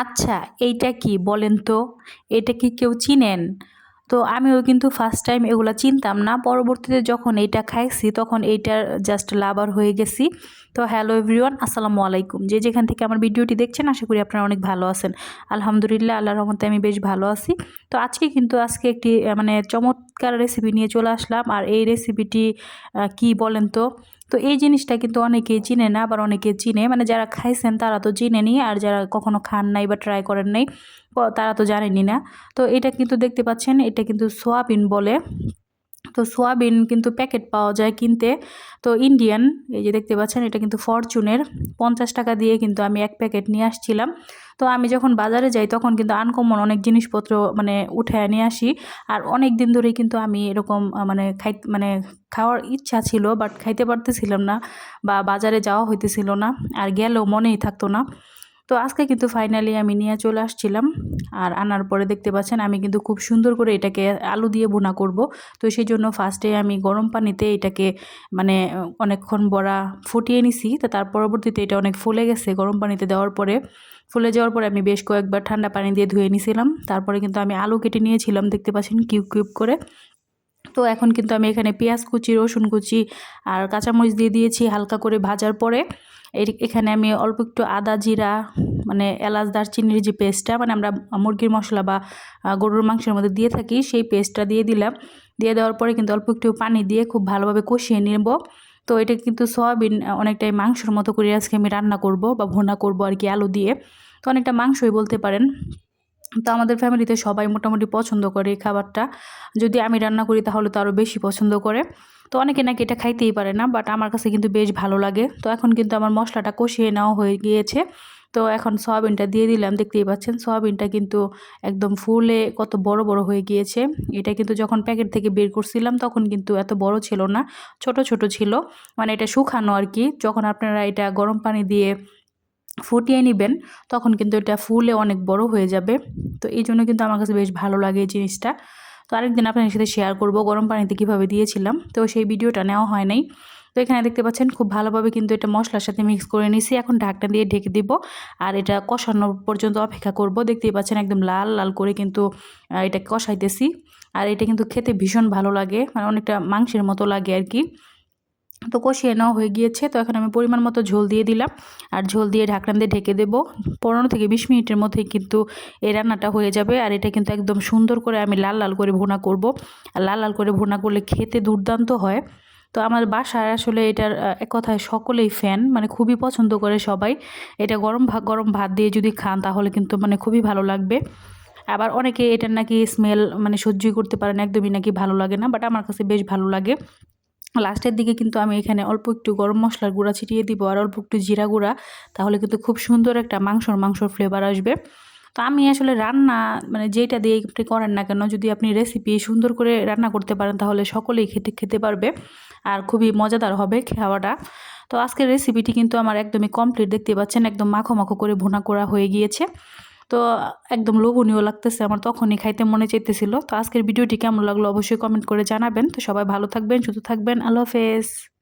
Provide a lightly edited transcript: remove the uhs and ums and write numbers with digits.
আচ্ছা, এইটা কি বলেন তো? এটা কি কেউ চিনেন? তো আমিও কিন্তু ফার্স্ট টাইম এগুলা চিনতাম না। পরবর্তীতে যখন এইটা খাইছি তখন এইটার জাস্ট লাভার হয়ে গেছি। তো হ্যালো এভরিওয়ান, আসসালামু আলাইকুম। যে যেখান থেকে আমার ভিডিওটি দেখছেন আশা করি আপনারা অনেক ভালো আছেন। আলহামদুলিল্লাহ, আল্লাহর রহমতে আমি বেশ ভালো আছি। তো আজকে একটি মানে চমৎকার রেসিপি নিয়ে চলে আসলাম। আর এই রেসিপিটি কি বলেন তো? তো এই জিনিসটা কিন্তু অনেকেই চিনে না, আবার অনেকে চিনে, মানে যারা খাইছেন তারা তো চিনেনি, আর যারা কখনো খান নাই বা ট্রাই করেন নাই তারা তো জানেনই না। তো এটা কিন্তু দেখতে পাচ্ছেন, এটা কিন্তু সোয়াবিন বলে। তো সোয়াবিন কিন্তু প্যাকেট পাওয়া যায় কিনতে। তো ইন্ডিয়ান, এই যে দেখতে পাচ্ছেন, এটা কিন্তু ফরচুনের 50 টাকা দিয়ে কিন্তু আমি এক প্যাকেট নিয়ে আসছিলাম। তো আমি যখন বাজারে যাই তখন কিন্তু আনকমন অনেক জিনিসপত্র মানে উঠে নিয়ে আসি। আর অনেক দিন ধরেই কিন্তু আমি এরকম মানে খাওয়ার ইচ্ছা ছিল, বাট খাইতে পারতেছিলাম না, বা বাজারে যাওয়া হইতেছিল না, আর গেলেও মনেই থাকতো না। তো আজকে কিন্তু ফাইনালি আমি নিয়ে চলে আসছিলাম। আর আনার পরে দেখতে পাচ্ছেন আমি কিন্তু খুব সুন্দর করে এটাকে আলু দিয়ে ভুনা করব। তো সেই জন্য ফার্স্টে আমি গরম পানিতে এটাকে মানে অনেকক্ষণ বড়া ফুটিয়ে নিছি। তো তার পরবর্তীতে এটা অনেক ফুলে গেছে গরম পানিতে দেওয়ার পরে। ফুলে যাওয়ার পরে আমি বেশ কয়েকবার ঠান্ডা পানি দিয়ে ধুয়ে নিয়েছিলাম। তারপরে কিন্তু আমি আলু কেটে নিয়েছিলাম, দেখতে পাচ্ছেন কিউব কিউব করে। তো এখন কিন্তু আমি এখানে পেঁয়াজ কুচি, রসুন কুচি আর কাঁচামরিচ দিয়ে দিয়েছি হালকা করে ভাজার পরে। এখানে আমি অল্প একটু আদা জিরা, মানে এলাচ দারচিনির যে পেস্টটা, মানে আমরা মুরগির মশলা বা গরুর মাংসের মধ্যে দিয়ে থাকি, সেই পেস্টটা দিয়ে দিলাম। দিয়ে দেওয়ার পরে কিন্তু অল্প একটু পানি দিয়ে খুব ভালোভাবে কষিয়ে নেব। তো এটা কিন্তু সয়াবিন অনেকটাই মাংসের মতো করে আজকে আমি রান্না করব বা ভুনা করব আর কি, আলু দিয়ে। তো অনেকটা মাংসই বলতে পারেন। তো আমাদের ফ্যামিলিতে সবাই মোটামুটি পছন্দ করে এই খাবারটা। যদি আমি রান্না করি তাহলে তো আরও বেশি পছন্দ করে। তো অনেকে নাকি এটা খাইতেই পারে না, বাট আমার কাছে কিন্তু বেশ ভালো লাগে। তো এখন কিন্তু আমার মশলাটা কষিয়ে নেওয়া হয়ে গিয়েছে। তো এখন সয়াবিনটা দিয়ে দিলাম, দেখতেই পাচ্ছেন সয়াবিনটা কিন্তু একদম ফুলে কত বড় বড় হয়ে গিয়েছে। এটা কিন্তু যখন প্যাকেট থেকে বের করছিলাম তখন কিন্তু এত বড় ছিল না, ছোট ছোট ছিল। মানে এটা শুকানো আর কি, যখন আপনারা এটা গরম পানি দিয়ে ফুটিয়ে নেবেন তখন কিন্তু এটা ফুলে অনেক বড় হয়ে যাবে। তো এই জন্য কিন্তু আমার কাছে বেশ ভালো লাগে এই জিনিসটা। তো আরেকদিন আপনাদের সাথে শেয়ার করব গরম পানিতে কীভাবে দিয়েছিলাম, তো সেই ভিডিওটা নেওয়া হয় নাই। তো এখানে দেখতে পাচ্ছেন খুব ভালোভাবে কিন্তু এটা মশলার সাথে মিক্স করে নিছি। এখন ঢাকনা দিয়ে ঢেকে দিব আর এটা কষানো পর্যন্ত অপেক্ষা করব। দেখতেই পাচ্ছেন একদম লাল লাল করে কিন্তু এটা কষাইতেছি। আর এটা কিন্তু খেতে ভীষণ ভালো লাগে, মানে অনেকটা মাংসের মতো লাগে আর কি। তো কষিয়ে নেওয়া হয়ে গিয়েছে। তো এখন আমি পরিমাণ মতো ঝোল দিয়ে দিলাম, আর ঝোল দিয়ে ঢাকনা দিয়ে ঢেকে দেবো। 15 থেকে 20 মিনিটের মধ্যেই কিন্তু এই রান্নাটা হয়ে যাবে। আর এটা কিন্তু একদম সুন্দর করে আমি লাল লাল করে ভুনা করব। আর লাল লাল করে ভুনা করলে খেতে দুর্দান্ত হয়। তো আমার বাসায় আসলে এটার এক কথায় সকলেই ফ্যান, মানে খুবই পছন্দ করে সবাই। এটা গরম ভাত দিয়ে যদি খান তাহলে কিন্তু মানে খুবই ভালো লাগবে। আবার অনেকে এটার নাকি স্মেল মানে সহ্যই করতে পারেন, একদমই নাকি ভালো লাগে না, বাট আমার কাছে বেশ ভালো লাগে। লাস্টের দিকে কিন্তু আমি এখানে অল্প একটু গরম মশলার গুঁড়া ছিটিয়ে দিব, আর অল্প একটু জিরা গুঁড়া, তাহলে কিন্তু খুব সুন্দর একটা মাংসর ফ্লেভার আসবে। তো আমি আসলে রান্না মানে যেটা দিয়ে আপনি করেন না কেন, যদি আপনি রেসিপি সুন্দর করে রান্না করতে পারেন তাহলে সকলেই খেতে পারবে, আর খুবই মজাদার হবে খাওয়াটা। তো আজকের রেসিপিটি কিন্তু আমার একদমই কমপ্লিট, দেখতে পাচ্ছেন একদম মাখো মাখো করে ভুনা করা হয়ে গিয়েছে। তো একদম লোভনীয় লাগতেছে আমার, তখনই খাইতে মনে চাইতেছিল। তো আজকের ভিডিওটি কেমন লাগলো অবশ্যই কমেন্ট করে জানাবেন। তো সবাই ভালো থাকবেন, সুস্থ থাকবেন, আল্লাহ হাফেজ।